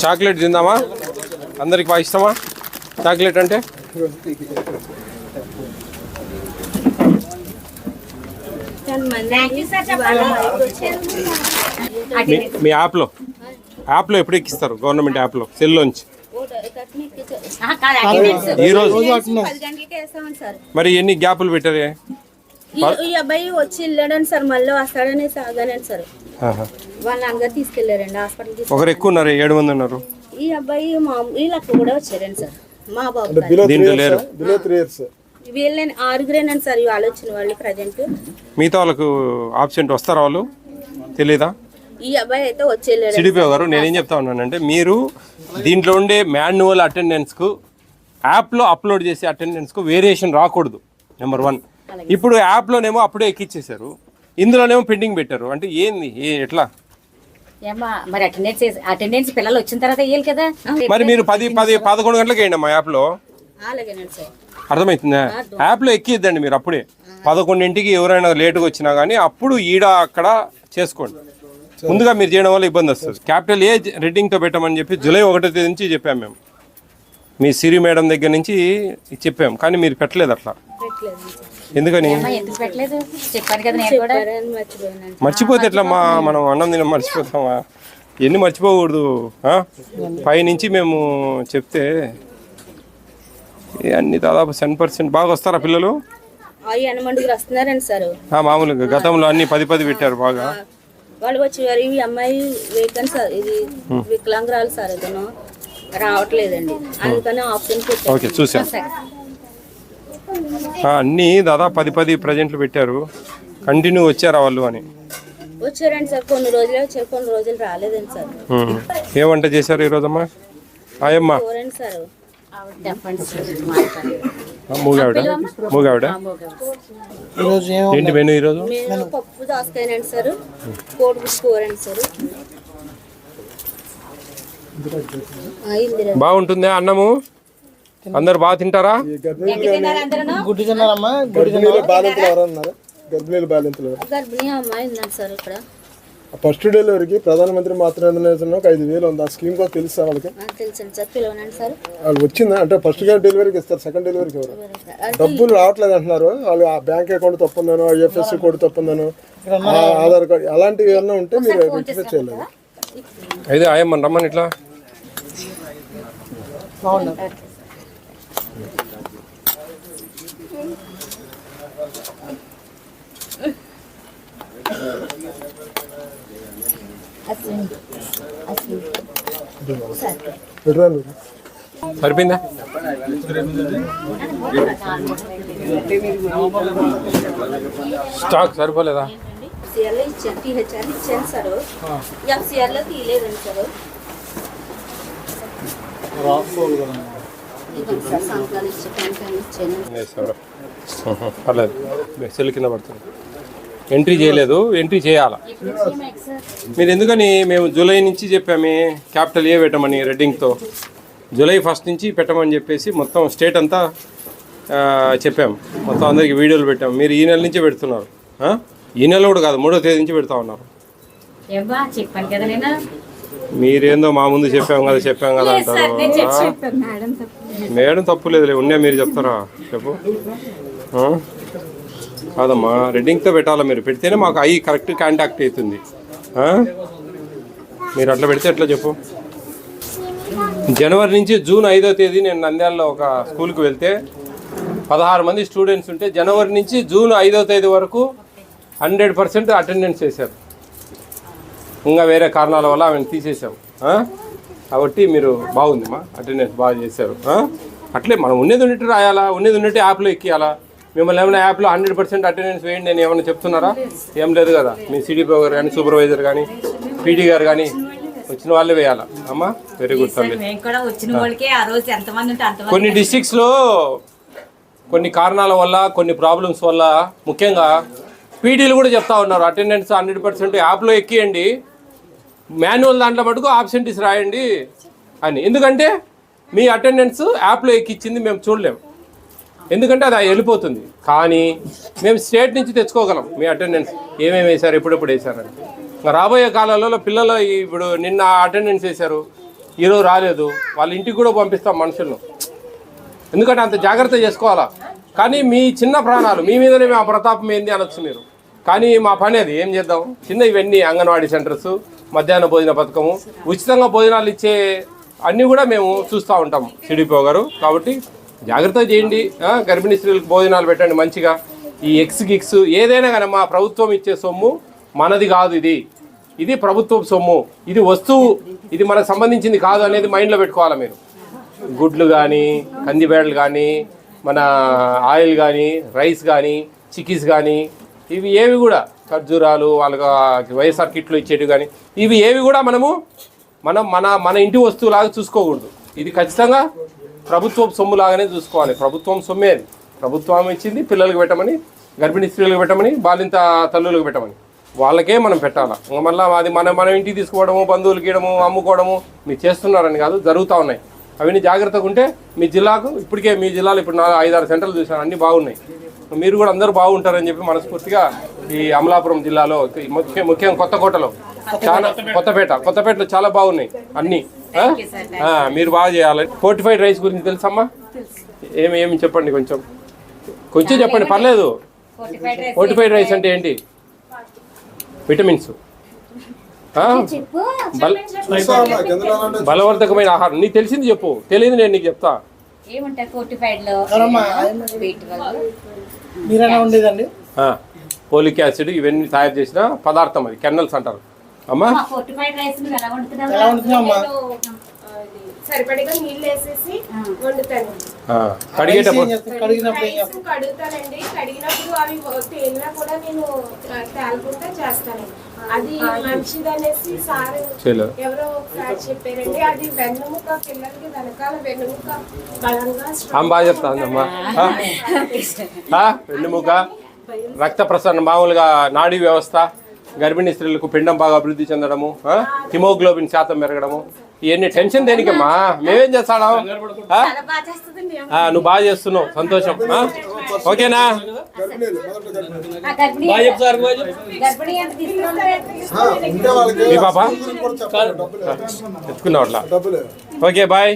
Chocolate తిందామా? అందరికి బాగా ఇష్టమా చాక్లెట్ అంటే? మీ యాప్లో ఎప్పుడు ఎక్కిస్తారు? గవర్నమెంట్ యాప్లో సెల్లోంచి ఈరోజు మరి ఎన్ని గ్యాపులు పెట్టారు? ఈ అబ్బాయి వచ్చి వెళ్ళాడని సార్, మళ్ళీ వస్తాడని సాగానని సార్. వాళ్ళ నాన్నగారు తీసుకెళ్లారండి హాస్పిటల్. ఒకరు ఎక్కువ ఉన్నారు, 7 మంది ఉన్నారు. ఈ అబ్బాయి వీళ్ళకి కూడా వచ్చారండి సార్. మా బాబు దీంట్లో లేరు. వీళ్ళని 6గురేనండి సార్ వాళ్ళు వచ్చిన వాళ్ళు ప్రజెంట్. మిగతా వాళ్ళకు ఆబ్సెంట్ వస్తారా? వాళ్ళు తెలీదా? ఈ అబ్బాయి అయితే వచ్చి వెళ్ళాడు. సిడిపి గారు, నేనేం చెప్తా ఉన్నానంటే, మీరు దీంట్లో ఉండే మాన్యువల్ అటెండెన్స్కు యాప్లో అప్లోడ్ చేసే అటెండెన్స్కు వేరియేషన్ రాకూడదు. నెంబర్ 1. ఇప్పుడు యాప్లోనేమో అప్పుడే ఎక్కిచ్చేసారు, ఇందులోనేమో పెండింగ్ పెట్టారు. అంటే ఏంది? ఎట్లా మరి అటెండెన్స్ పిల్లలు వచ్చిన తర్వాత వేయాలి కదా. మరి మీరు 10-11 గంటలకు వేయండి అమ్మా యాప్లో. అర్థమవుతుందా? యాప్లో ఎక్కిద్దండి మీరు అప్పుడే. 11ంటికి ఎవరైనా లేటుగా వచ్చినా కానీ అప్పుడు ఈడ అక్కడ చేసుకోండి. ముందుగా మీరు చేయడం వల్ల ఇబ్బంది వస్తుంది. క్యాపిటల్ ఏ రెడ్డింగ్తో పెట్టమని చెప్పి జూలై 1వ తేదీ నుంచి చెప్పాము మేము. మీ సిరి మేడం దగ్గర నుంచి చెప్పాము, కానీ మీరు పెట్టలేదు. అట్లా ఎందుకని? మర్చిపోతే ఎట్లా? మనం అన్నం తిన మర్చిపోతామా? ఎన్ని మర్చిపోకూడదు. పైనుంచి మేము చెప్తే అన్ని దాదాపు 10% బాగా వస్తారా పిల్లలు? మామూలుగా గతంలో అన్ని 10 పెట్టారు బాగా. వాళ్ళు వచ్చేవారు. ఈ అమ్మాయి వేకెంట్ సార్, ఇది వికలాంగురాలు సార్, ఇతను రావట్లేదండి, అందుకని ఆప్షన్. ఓకే, చూసాం. అన్నీ దాదాపు 10 ప్రజెంట్లు పెట్టారు. కంటిన్యూ వచ్చారా వాళ్ళు అని? వచ్చారండి సార్. కొన్ని రోజులే వచ్చారు, కొన్ని రోజులు రాలేదండి సార్. ఏ వంట చేశారు ఈరోజమ్మా? ఆయమ్మా సార్ మూగావిడ ఏంటి మెను ఈరోజు? పప్పు దోసకాయనండి సార్, కోడిగుడ్డు కూర అండి సార్. బాగుంటుందా అన్నము? అందరు బాగా తింటారా? గర్భిణీ అమ్మాయి ఉందండి సార్ ఇక్కడ. ఫస్ట్ డెలివరీకి ప్రధానమంత్రి మాతృవందన 5,000 ఉంది. ఆ స్కీమ్ కూడా తెలుసా వాళ్ళకి? తెలుసండి సార్, పిలవనండి సార్. వాళ్ళు వచ్చిందా అంటే ఫస్ట్ డెలివరీకి ఇస్తారు, సెకండ్ డెలివరీకి ఎవరు డబ్బులు రావట్లేదు అంటున్నారు. వాళ్ళు ఆ బ్యాంక్ అకౌంట్ తప్పుందను, ఐఎఫ్ఎస్సి కోడ్ తప్పుందను, ఆధార్ కార్డు అలాంటివి ఏమన్నా ఉంటే మీరు రెక్టిఫై చేయలేదు. అయితే ఆయమ్మ రమ్మని ఇట్లా సరిపోయిందా? స్టాక్ సరిపోలేదా? ఇచ్చాను సార్, ఎఫ్సిఆర్లో తీయలేదండి సార్. పర్లేదు, సెల్ కింద పడుతుంది. ఎంట్రీ చేయలేదు, ఎంట్రీ చేయాలా మీరు? ఎందుకని మేము జూలై నుంచి చెప్పామే క్యాపిటల్ ఏ పెట్టమని రెడ్డింగ్తో. జూలై 1 నుంచి పెట్టమని చెప్పేసి మొత్తం స్టేట్ అంతా చెప్పాము. మొత్తం అందరికి వీడియోలు పెట్టాము. మీరు ఈ నెల నుంచే పెడుతున్నారు. ఈ నెల కూడా కాదు, 3వ తేదీ నుంచి పెడతా ఉన్నారు. మీరేందో మా ముందు చెప్పాం కదా అంటారు. మేడం తప్పు లేదులే, ఉన్నా మీరు చెప్తారా? చెప్పు. కాదమ్మా, రెడ్డింగ్తో పెట్టాలా? మీరు పెడితేనే మాకు అవి కరెక్ట్ కాంటాక్ట్ అవుతుంది. మీరు అట్లా పెడితే ఎట్లా చెప్పు? జనవరి నుంచి జూన్ 5వ తేదీ నేను నంద్యాలలో ఒక స్కూల్కి వెళ్తే 16 మంది స్టూడెంట్స్ ఉంటే జనవరి నుంచి జూన్ 5వ తేదీ వరకు 100% అటెండెన్స్ చేశారు. ఇంకా వేరే కారణాల వల్ల ఆమెను తీసేసాం. కాబట్టి మీరు బాగుందిమ్మా, అటెండెన్స్ బాగా చేశారు. అట్లే మనం ఉన్నది ఉన్నట్టు రాయాలా, ఉన్నది ఉన్నట్టు యాప్లో ఎక్కియాలా. మిమ్మల్ని ఏమైనా యాప్లో 100% అటెండెన్స్ వేయండి నేను ఏమైనా చెప్తున్నారా? ఏం లేదు కదా. మీ సిడిపో గారు కానీ, సూపర్వైజర్ కానీ, పీటీ గారు కానీ వచ్చిన వాళ్ళే వేయాలా. అమ్మా వెరీ గుడ్ తల్లి. కొన్ని డిస్ట్రిక్ట్స్లో కొన్ని కారణాల వల్ల, కొన్ని ప్రాబ్లమ్స్ వల్ల, ముఖ్యంగా పీటీలు కూడా చెప్తా ఉన్నారు అటెండెన్స్ 100% యాప్లో ఎక్కియండి, మాన్యువల్ దాంట్లో మటుకు ఆబ్సెంటీస్ రాయండి అని. ఎందుకంటే మీ అటెండెన్స్ యాప్లో ఎక్కిచ్చింది మేము చూడలేము, ఎందుకంటే అది వెళ్ళిపోతుంది. కానీ మేము స్టేట్ నుంచి తెచ్చుకోగలం మీ అటెండెన్స్ ఏమేమి వేశారు, ఎప్పుడెప్పుడు వేశారని. రాబోయే కాలంలో పిల్లలు ఇప్పుడు నిన్న అటెండెన్స్ వేశారు, ఈరోజు రాలేదు, వాళ్ళ ఇంటికి కూడా పంపిస్తాం మనుషులను, ఎందుకంటే అంత జాగ్రత్త చేసుకోవాలా. కానీ మీ చిన్న ప్రాణాలు మీ మీదనే మా ప్రతాపం ఏంది అనొచ్చు మీరు, కానీ మా పని అది, ఏం చేద్దాం. చిన్న ఇవన్నీ అంగన్వాడీ సెంటర్స్, మధ్యాహ్న భోజన పథకము, ఉచితంగా భోజనాలు ఇచ్చే అన్నీ కూడా మేము చూస్తూ ఉంటాం సిడిపో గారు. కాబట్టి జాగ్రత్త చేయండి, గర్భిణీ స్త్రీలకు భోజనాలు పెట్టండి మంచిగా. ఈ గిక్స్ ఏదైనా కానీ మా ప్రభుత్వం ఇచ్చే సొమ్ము మనది కాదు, ఇది ప్రభుత్వం సొమ్ము, ఇది వస్తువు, ఇది మనకు సంబంధించింది కాదు అనేది మైండ్లో పెట్టుకోవాలి మీరు. గుడ్లు కానీ, కందిబేడలు కానీ, మన ఆయిల్ కానీ, రైస్ కానీ, చిక్కీస్ కానీ, ఇవి ఏవి కూడా ఖర్జూరాలు, వాళ్ళకి వైఎస్ఆర్ కిట్లు ఇచ్చేటివి కానీ, ఇవి ఏవి కూడా మనం మన ఇంటి వస్తువులాగా చూసుకోకూడదు. ఇది ఖచ్చితంగా ప్రభుత్వం సొమ్ము లాగానే చూసుకోవాలి. ప్రభుత్వం సొమ్మే అది, ప్రభుత్వం ఇచ్చింది. పిల్లలకు పెట్టమని, గర్భిణీ స్త్రీలకు పెట్టమని, బాలింత తల్లులకు పెట్టమని, వాళ్ళకే మనం పెట్టాలా. మళ్ళీ అది మన ఇంటికి తీసుకోవడము, బంధువులకి ఇవ్వడము, అమ్ముకోవడము మీరు చేస్తున్నారని కాదు, జరుగుతూ ఉన్నాయి. అవన్నీ జాగ్రత్తగా ఉంటే మీ జిల్లాకు, ఇప్పటికే మీ జిల్లాలో ఇప్పుడు 5-6 సెంటర్లు చూసాను, అన్నీ బాగున్నాయి. మీరు కూడా అందరూ బాగుంటారని చెప్పి మనస్ఫూర్తిగా ఈ అమలాపురం జిల్లాలో, ముఖ్యంగా కొత్తకోటలో చాలా, కొత్తపేటలో చాలా బాగున్నాయి అన్నీ. మీరు బాగా చేయాలి. ఫోర్టిఫైడ్ రైస్ గురించి తెలుసమ్మా? ఏమి చెప్పండి, కొంచెం చెప్పండి, పర్లేదు. ఫోర్టిఫైడ్ రైస్ అంటే ఏంటి? విటమిన్స్, బలవర్ధకమైన ఆహారం. నీకు తెలిసింది చెప్పు, తెలియదు నేను నీకు చెప్తా. పోలిక్ యాసిడ్ ఇవన్నీ తయారు చేసిన పదార్థం, అది కెన్నల్స్ అంటారు అమ్మా. సరిపడిగా నీళ్ళు వేసేసి వండుతాను. కడుగుతానండి. కడిగినప్పుడు అవి తేలినా కూడా నేను తేలకుండా చేస్తాను. అది మంచిదనేసి సార్ ఎవరో ఒకసారి చెప్పారండి. అది వెన్నుముక, పిల్లలకి వెనకాల వెన్నుముక బలంగా బాగా చెప్తానమ్మా. వెన్నుముక, రక్త ప్రసరణ, మామూలుగా నాడీ వ్యవస్థ, గర్భిణీ స్త్రీలకు పిండం బాగా అభివృద్ధి చెందడము, హిమోగ్లోబిన్ శాతం పెరగడము, ఇవన్నీ టెన్షన్ దేనికమ్మా? మేమేం చేస్తాం? నువ్వు బాగా చేస్తున్నావు, సంతోషం. ఓకేనా? మీ పాప ఎత్తుకున్నావు అట్లా. Okay, bye.